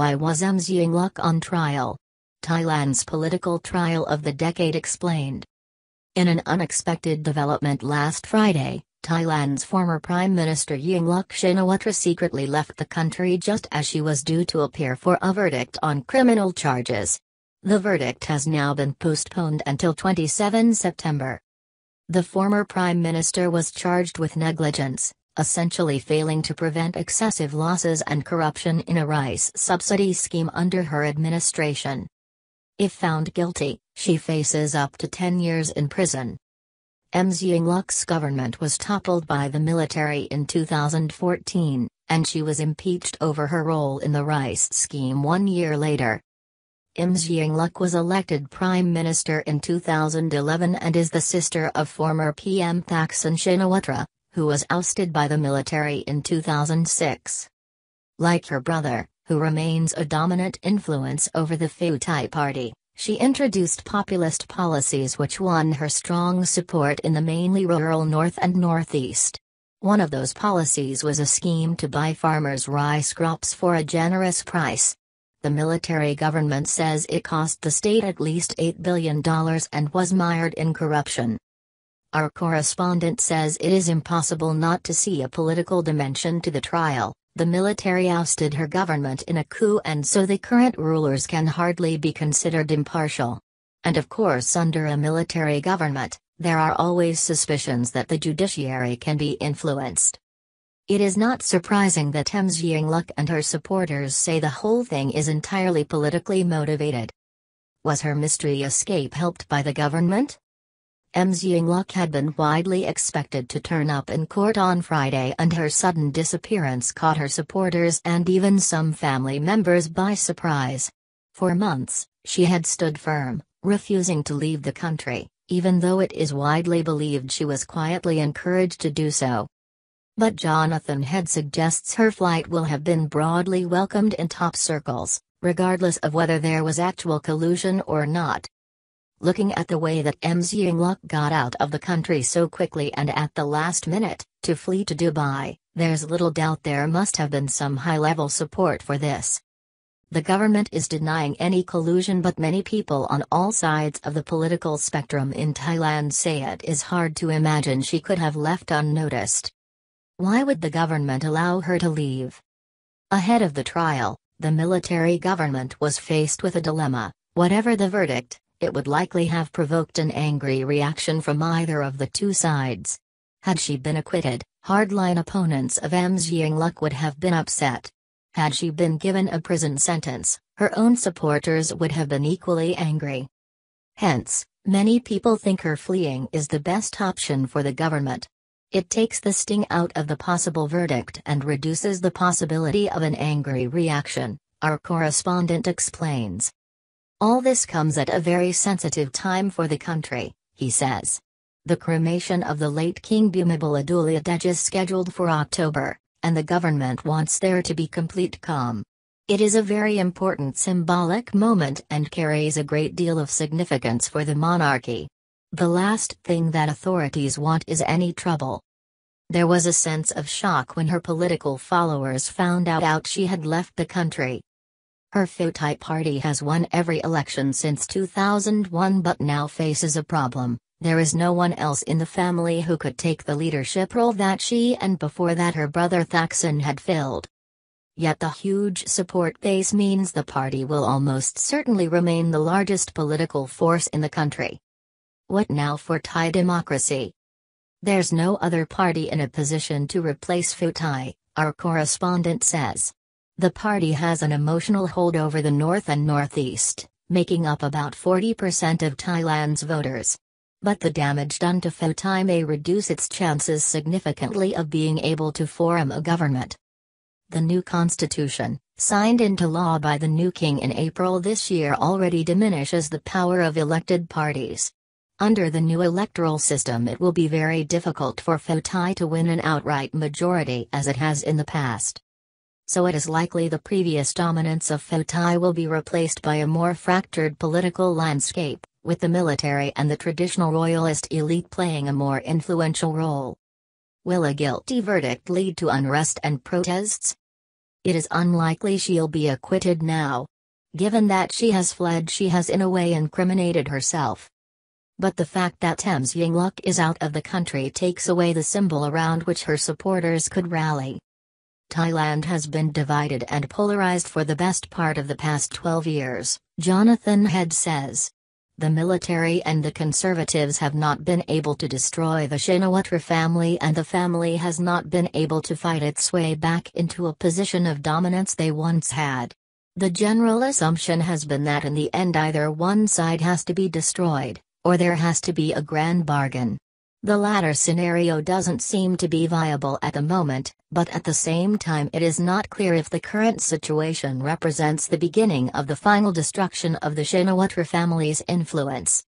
Why was Ms Yingluck on trial? Thailand's political trial of the decade explained. In an unexpected development last Friday, Thailand's former Prime Minister Yingluck Shinawatra secretly left the country just as she was due to appear for a verdict on criminal charges. The verdict has now been postponed until 27 September. The former Prime Minister was charged with negligence, essentially failing to prevent excessive losses and corruption in a rice subsidy scheme under her administration. If found guilty, she faces up to 10 years in prison. Ms Yingluck's government was toppled by the military in 2014, and she was impeached over her role in the rice scheme 1 year later. Ms Yingluck was elected Prime Minister in 2011 and is the sister of former PM Thaksin Shinawatra, who was ousted by the military in 2006. Like her brother, who remains a dominant influence over the Pheu Thai party, she introduced populist policies which won her strong support in the mainly rural north and northeast. One of those policies was a scheme to buy farmers' rice crops for a generous price. The military government says it cost the state at least $8 billion and was mired in corruption. Our correspondent says it is impossible not to see a political dimension to the trial. The military ousted her government in a coup, and so the current rulers can hardly be considered impartial. And of course, under a military government, there are always suspicions that the judiciary can be influenced. It is not surprising that Ms Yingluck and her supporters say the whole thing is entirely politically motivated. Was her mystery escape helped by the government? Ms Yingluck had been widely expected to turn up in court on Friday, and her sudden disappearance caught her supporters and even some family members by surprise. For months, she had stood firm, refusing to leave the country, even though it is widely believed she was quietly encouraged to do so. But Jonathan Head suggests her flight will have been broadly welcomed in top circles, regardless of whether there was actual collusion or not. Looking at the way that Ms Yingluck got out of the country so quickly and at the last minute, to flee to Dubai, there's little doubt there must have been some high-level support for this. The government is denying any collusion, but many people on all sides of the political spectrum in Thailand say it is hard to imagine she could have left unnoticed. Why would the government allow her to leave? Ahead of the trial, the military government was faced with a dilemma. Whatever the verdict, it would likely have provoked an angry reaction from either of the two sides. Had she been acquitted, hardline opponents of Ms Yingluck would have been upset. Had she been given a prison sentence, her own supporters would have been equally angry. Hence, many people think her fleeing is the best option for the government. It takes the sting out of the possible verdict and reduces the possibility of an angry reaction, our correspondent explains. All this comes at a very sensitive time for the country, he says. The cremation of the late King Bhumibol Adulyadej is scheduled for October, and the government wants there to be complete calm. It is a very important symbolic moment and carries a great deal of significance for the monarchy. The last thing that authorities want is any trouble. There was a sense of shock when her political followers found out she had left the country. Her Pheu Thai party has won every election since 2001 but now faces a problem. There is no one else in the family who could take the leadership role that she and before that her brother Thaksin had filled. Yet the huge support base means the party will almost certainly remain the largest political force in the country. What now for Thai democracy? There's no other party in a position to replace Pheu Thai, our correspondent says. The party has an emotional hold over the north and northeast, making up about 40% of Thailand's voters. But the damage done to Pheu Thai may reduce its chances significantly of being able to form a government. The new constitution, signed into law by the new king in April this year, already diminishes the power of elected parties. Under the new electoral system, it will be very difficult for Pheu Thai to win an outright majority as it has in the past. So it is likely the previous dominance of Pheu Thai will be replaced by a more fractured political landscape, with the military and the traditional royalist elite playing a more influential role. Will a guilty verdict lead to unrest and protests? It is unlikely she'll be acquitted now. Given that she has fled, she has in a way incriminated herself. But the fact that Ms Yingluck is out of the country takes away the symbol around which her supporters could rally. Thailand has been divided and polarized for the best part of the past 12 years, Jonathan Head says. The military and the conservatives have not been able to destroy the Shinawatra family, and the family has not been able to fight its way back into a position of dominance they once had. The general assumption has been that in the end either one side has to be destroyed, or there has to be a grand bargain. The latter scenario doesn't seem to be viable at the moment, but at the same time it is not clear if the current situation represents the beginning of the final destruction of the Shinawatra family's influence.